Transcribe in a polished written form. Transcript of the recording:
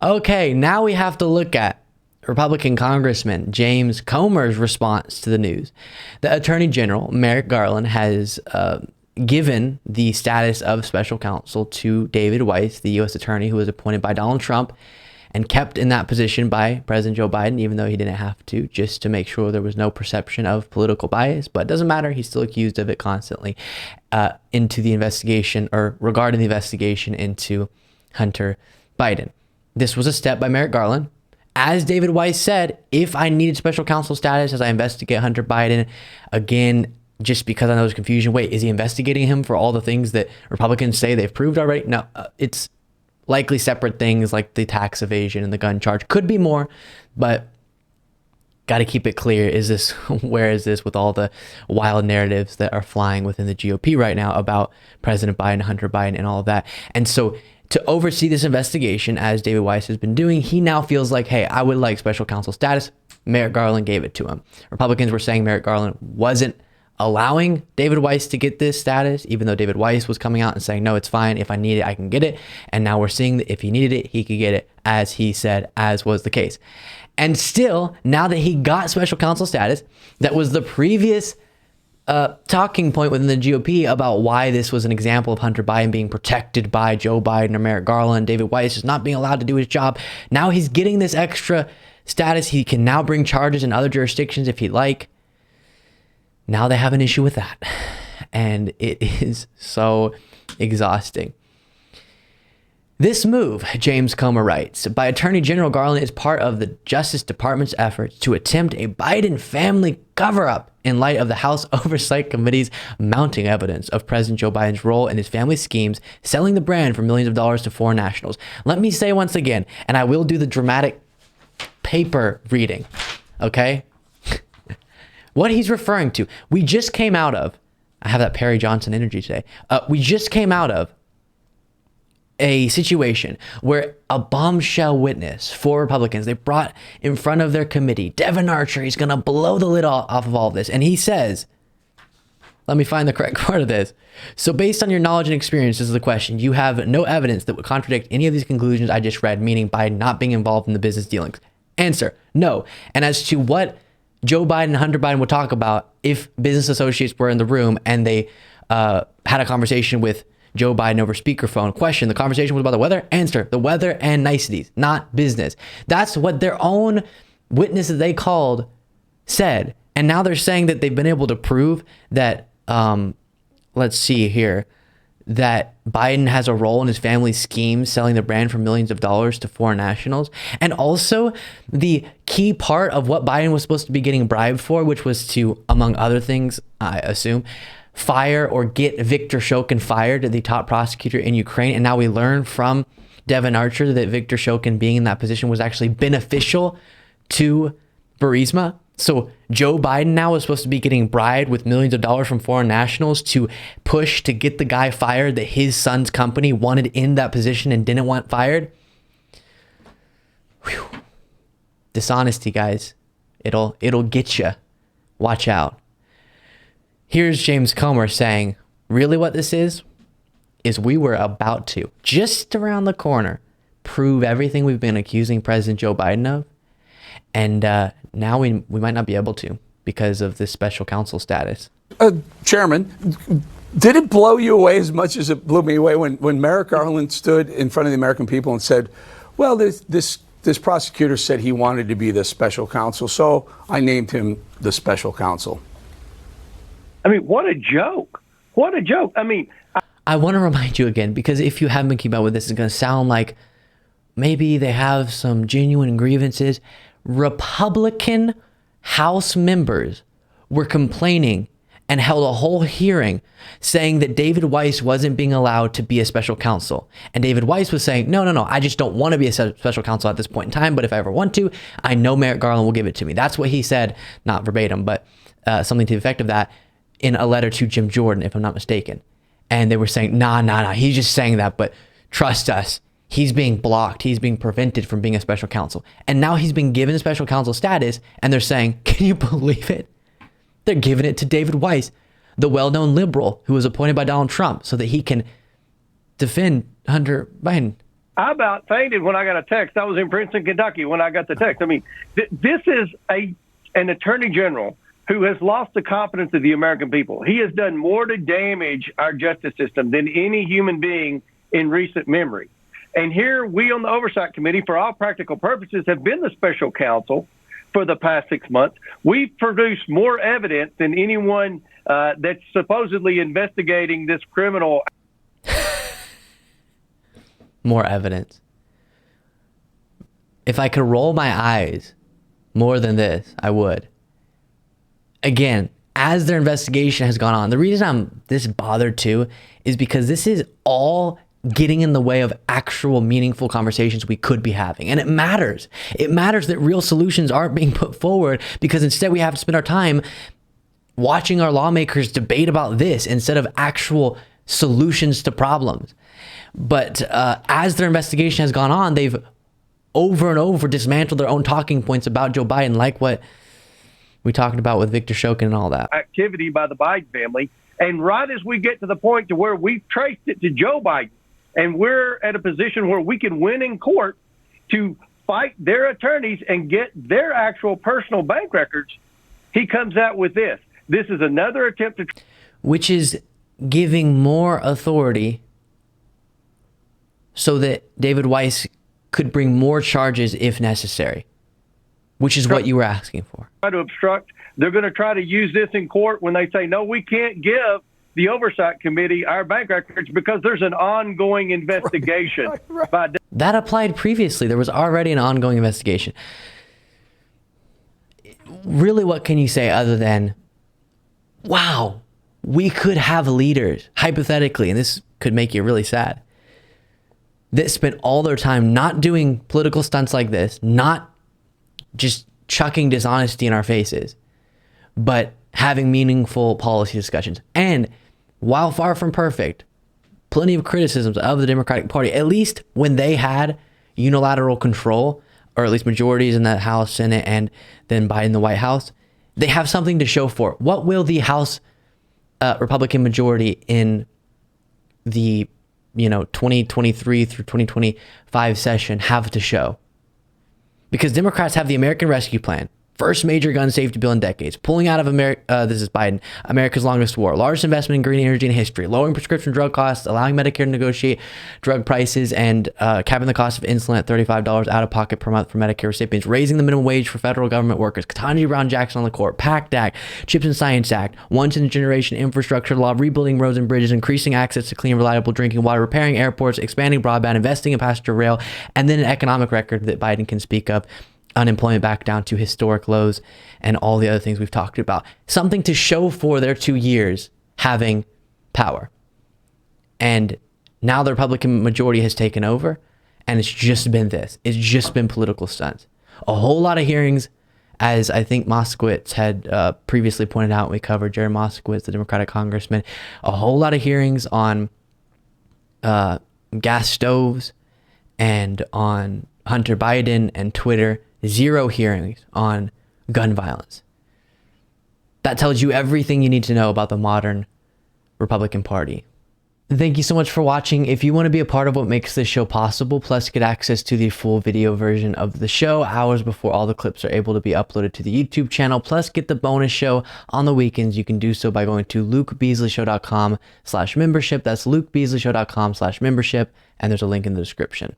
Okay, now we have to look at Republican Congressman James Comer's response to the news. The Attorney General, Merrick Garland, has given the status of special counsel to David Weiss, the U.S. attorney who was appointed by Donald Trump and kept in that position by President Joe Biden, even though he didn't have to, just to make sure there was no perception of political bias. But it doesn't matter. He's still accused of it constantly into the investigation, or regarding the investigation into Hunter Biden. This was a step by Merrick Garland. As David Weiss said, if I needed special counsel status as I investigate Hunter Biden, again, just because I know there's confusion, wait, is he investigating him for all the things that Republicans say they've proved already? No, it's likely separate things like the tax evasion and the gun charge. Could be more, but got to keep it clear. Where is this with all the wild narratives that are flying within the GOP right now about President Biden, Hunter Biden, and all of that? And so to oversee this investigation, as David Weiss has been doing, he now feels like, hey, I would like special counsel status. Merrick Garland gave it to him. Republicans were saying Merrick Garland wasn't allowing David Weiss to get this status, even though David Weiss was coming out and saying, no, it's fine. If I need it, I can get it. And now we're seeing that if he needed it, he could get it, as he said, as was the case. And still, now that he got special counsel status, that was the previous talking point within the GOP about why this was an example of Hunter Biden being protected by Joe Biden or Merrick Garland. David Weiss is not being allowed to do his job. Now he's getting this extra status. He can now bring charges in other jurisdictions if he'd like. Now they have an issue with that. And it is so exhausting. This move, James Comer writes, by Attorney General Garland is part of the Justice Department's efforts to attempt a Biden family cover-up in light of the House Oversight Committee's mounting evidence of President Joe Biden's role in his family's schemes, selling the brand for millions of dollars to foreign nationals. Let me say once again, and I will do the dramatic paper reading, okay? What he's referring to, we just came out of, I have that Perry Johnson energy today, we just came out of a situation where a bombshell witness for Republicans, they brought in front of their committee, Devin Archer, he's going to blow the lid off of all of this. And he says, let me find the correct part of this. So based on your knowledge and experience, this is the question. You have no evidence that would contradict any of these conclusions I just read, meaning Biden not being involved in the business dealings. Answer, no. And as to what Joe Biden and Hunter Biden would talk about if business associates were in the room and they had a conversation with Joe Biden over speakerphone. Question, the conversation was about the weather? Answer, the weather and niceties, not business. That's what their own witness that they called said. And now they're saying that they've been able to prove that, let's see here, that Biden has a role in his family's schemes, selling the brand for millions of dollars to foreign nationals. And also the key part of what Biden was supposed to be getting bribed for, which was to, among other things, I assume, fire or get Viktor Shokin fired, the top prosecutor in Ukraine. And now we learn from Devin Archer that Viktor Shokin being in that position was actually beneficial to Burisma. So Joe Biden now is supposed to be getting bribed with millions of dollars from foreign nationals to push to get the guy fired that his son's company wanted in that position and didn't want fired. Whew. Dishonesty, guys. It'll get you. Watch out. Here's James Comer saying, really what this is we were about to, just around the corner, prove everything we've been accusing President Joe Biden of. And now we might not be able to because of this special counsel status. Chairman, did it blow you away as much as it blew me away when Merrick Garland stood in front of the American people and said, well, this prosecutor said he wanted to be the special counsel, so I named him the special counsel? I mean, what a joke. What a joke. I mean, I want to remind you again, because if you haven't been keeping up with this, it's going to sound like maybe they have some genuine grievances. Republican House members were complaining and held a whole hearing saying that David Weiss wasn't being allowed to be a special counsel. And David Weiss was saying, no, I just don't want to be a special counsel at this point in time. But if I ever want to, I know Merrick Garland will give it to me. That's what he said, not verbatim, but something to the effect of that, in a letter to Jim Jordan, if I'm not mistaken. And they were saying, nah, he's just saying that, but trust us, he's being blocked, he's being prevented from being a special counsel. And now he's been given a special counsel status, and they're saying, can you believe it? They're giving it to David Weiss, the well-known liberal who was appointed by Donald Trump so that he can defend Hunter Biden. I about fainted when I got a text. I was in Princeton, Kentucky when I got the text. I mean, this is an attorney general who has lost the confidence of the American people. He has done more to damage our justice system than any human being in recent memory. And here we on the Oversight Committee, for all practical purposes, have been the special counsel for the past 6 months. We've produced more evidence than anyone that's supposedly investigating this criminal. More evidence. If I could roll my eyes more than this, I would. Again, as their investigation has gone on, the reason I'm this bothered too is because this is all getting in the way of actual meaningful conversations we could be having. And it matters. It matters that real solutions aren't being put forward, because instead we have to spend our time watching our lawmakers debate about this instead of actual solutions to problems. But as their investigation has gone on, they've over and over dismantled their own talking points about Joe Biden, like what we talked about with Victor Shokin and all that. Activity by the Biden family. And right as we get to the point to where we've traced it to Joe Biden, and we're at a position where we can win in court to fight their attorneys and get their actual personal bank records, he comes out with this. This is another attempt to... Which is giving more authority so that David Weiss could bring more charges if necessary, which is what you were asking for. Try to obstruct. They're going to try to use this in court when they say, no, we can't give the Oversight Committee our bank records because there's an ongoing investigation. Right. That applied previously. There was already an ongoing investigation. Really, what can you say other than, wow, we could have leaders, hypothetically, and this could make you really sad, that spent all their time not doing political stunts like this, not just chucking dishonesty in our faces, but having meaningful policy discussions. And while far from perfect, plenty of criticisms of the Democratic Party, at least when they had unilateral control, or at least majorities in the House, Senate, and then Biden, the White House, they have something to show for it. What will the House Republican majority in the 2023 through 2025 session have to show? Because Democrats have the American Rescue Plan, first major gun safety bill in decades, pulling out of this is Biden, America's longest war, largest investment in green energy in history, lowering prescription drug costs, allowing Medicare to negotiate drug prices, and capping the cost of insulin at $35 out of pocket per month for Medicare recipients, raising the minimum wage for federal government workers, Ketanji Brown Jackson on the court, PACT Act, Chips and Science Act, once in a generation infrastructure law, rebuilding roads and bridges, increasing access to clean, reliable drinking water, repairing airports, expanding broadband, investing in passenger rail, and then an economic record that Biden can speak of. Unemployment back down to historic lows, and all the other things we've talked about. Something to show for their 2 years having power. And now the Republican majority has taken over, and it's just been this. It's just been political stunts. A whole lot of hearings, as I think Moskowitz had previously pointed out when we covered Jared Moskowitz, the Democratic congressman. A whole lot of hearings on gas stoves and on Hunter Biden and Twitter. 0 hearings on gun violence. That tells you everything you need to know about the modern Republican Party. Thank you so much for watching. If you want to be a part of what makes this show possible, plus get access to the full video version of the show hours before all the clips are able to be uploaded to the YouTube channel, plus get the bonus show on the weekends, you can do so by going to lukebeasleyshow.com/membership. That's lukebeasleyshow.com/membership, and there's a link in the description.